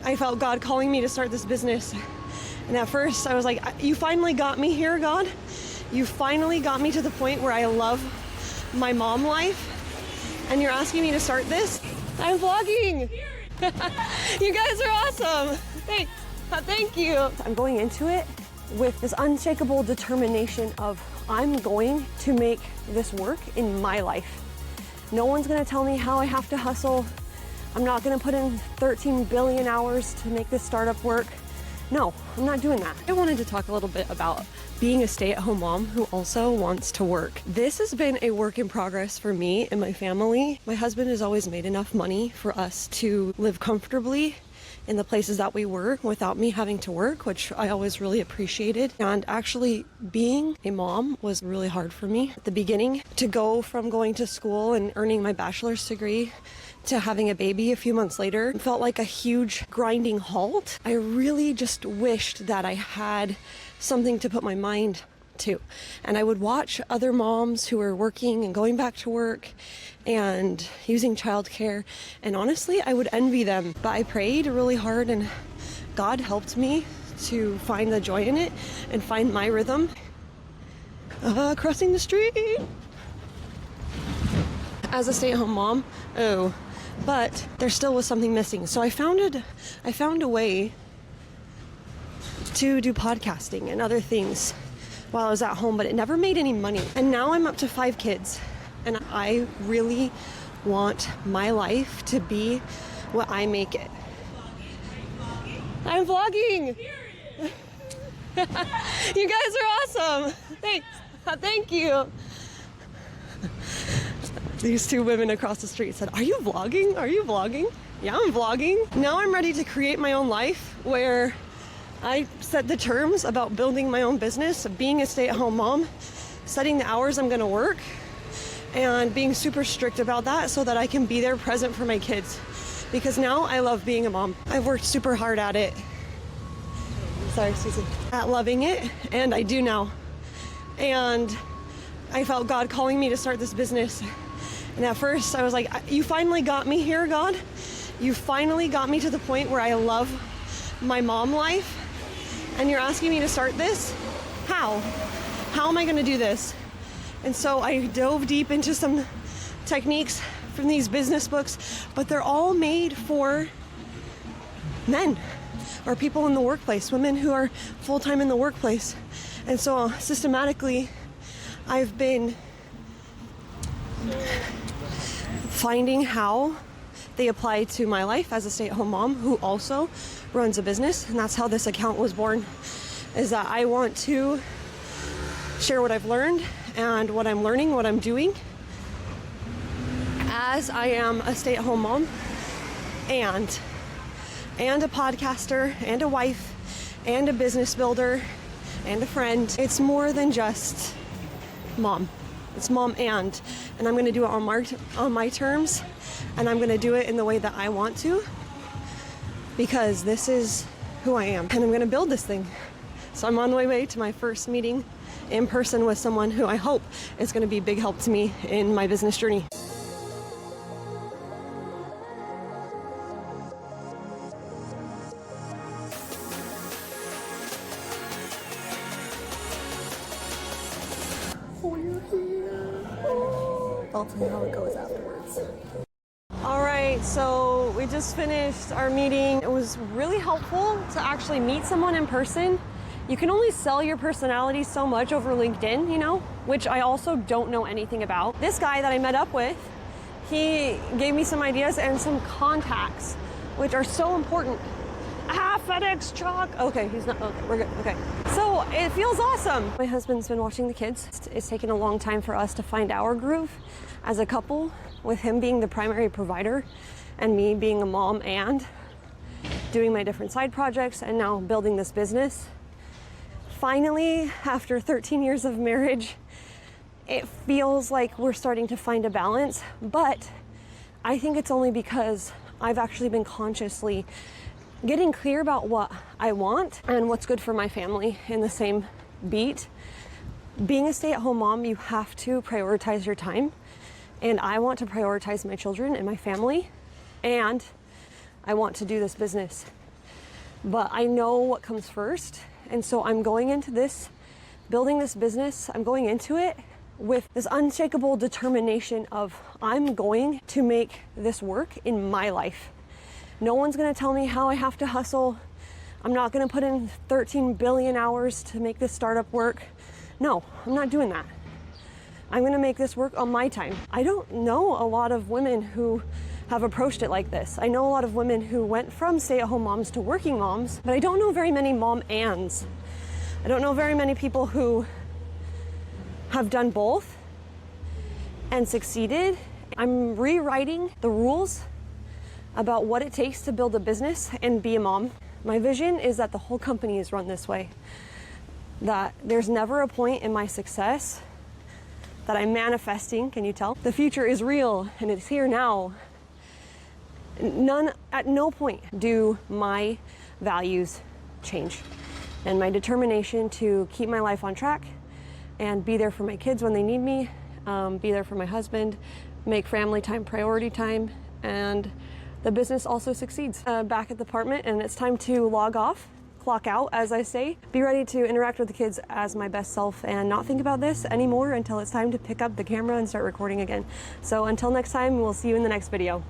I felt God calling me to start this business. And at first I was like, you finally got me here, God. You finally got me to the point where I love my mom life. And you're asking me to start this? I'm vlogging. You guys are awesome. Thanks. Thank you. I'm going into it with this unshakable determination of I'm going to make this work in my life. No one's gonna tell me how I have to hustle. I'm not gonna put in 13 billion hours to make this startup work. No, I'm not doing that. I wanted to talk a little bit about being a stay-at-home mom who also wants to work. This has been a work in progress for me and my family. My husband has always made enough money for us to live comfortably in the places that we were without me having to work, which I always really appreciated. And actually being a mom was really hard for me at the beginning. To go from going to school and earning my bachelor's degree to having a baby a few months later felt like a huge grinding halt. I really just wished that I had something to put my mind to. And I would watch other moms who were working and going back to work and using childcare, and honestly, I would envy them. But I prayed really hard and God helped me to find the joy in it and find my rhythm. Crossing the street. As a stay-at-home mom, but there still was something missing. So I found a way to do podcasting and other things while I was at home, but it never made any money. And now I'm up to 5 kids, and I really want my life to be what I make it. I'm vlogging. You guys are awesome. Thanks. Thank you. These 2 women across the street said, "Are you vlogging? Are you vlogging?" Yeah, I'm vlogging. Now I'm ready to create my own life where I set the terms about building my own business, being a stay-at-home mom, setting the hours I'm gonna work, and being super strict about that so that I can be there present for my kids. Because now I love being a mom. I've worked super hard at it. Sorry, Susan. At loving it, and I do now. And I felt God calling me to start this business. And at first I was like, you finally got me here, God. You finally got me to the point where I love my mom life. And you're asking me to start this? How? How am I gonna do this? And so I dove deep into some techniques from these business books, but they're all made for men or people in the workplace, women who are full-time in the workplace. And so systematically, I've been finding how they apply to my life as a stay-at-home mom who also runs a business. And that's how this account was born, is that I want to share what I've learned and what I'm learning, what I'm doing as I am a stay-at-home mom and a podcaster and a wife and a business builder and a friend. It's more than just mom. It's mom and I'm going to do it on my terms, and I'm going to do it in the way that I want to, because this is who I am, and I'm going to build this thing. So I'm on my way to my first meeting in person with someone who I hope is going to be a big help to me in my business journey. I'll tell you how it goes afterwards. All right, so we just finished our meeting. It was really helpful to actually meet someone in person. You can only sell your personality so much over LinkedIn, you know, which I also don't know anything about. This guy that I met up with, he gave me some ideas and some contacts, which are so important. FedEx truck. Okay, he's not, okay, we're good, okay. So it feels awesome. My husband's been watching the kids. It's taken a long time for us to find our groove as a couple, with him being the primary provider and me being a mom and doing my different side projects and now building this business. Finally, after 13 years of marriage, it feels like we're starting to find a balance, but I think it's only because I've actually been consciously getting clear about what I want and what's good for my family in the same beat. Being a stay-at-home mom, you have to prioritize your time, and I want to prioritize my children and my family, and I want to do this business. but I know what comes first. And so I'm going into this, building this business, I'm going into it with this unshakable determination of I'm going to make this work in my life. No one's gonna tell me how I have to hustle. I'm not gonna put in 13 billion hours to make this startup work. No, I'm not doing that. I'm gonna make this work on my time. I don't know a lot of women who have approached it like this. I know a lot of women who went from stay-at-home moms to working moms, but I don't know very many mom-ands. I don't know very many people who have done both and succeeded. I'm rewriting the rules about what it takes to build a business and be a mom. My vision is that the whole company is run this way. That there's never a point in my success that I'm manifesting, can you tell? The future is real and it's here now. At no point do my values change. And my determination to keep my life on track and be there for my kids when they need me, be there for my husband, make family time priority time, and the business also succeeds. Back at the apartment, and it's time to log off, clock out, as I say. Be ready to interact with the kids as my best self and not think about this anymore until it's time to pick up the camera and start recording again. So until next time, we'll see you in the next video.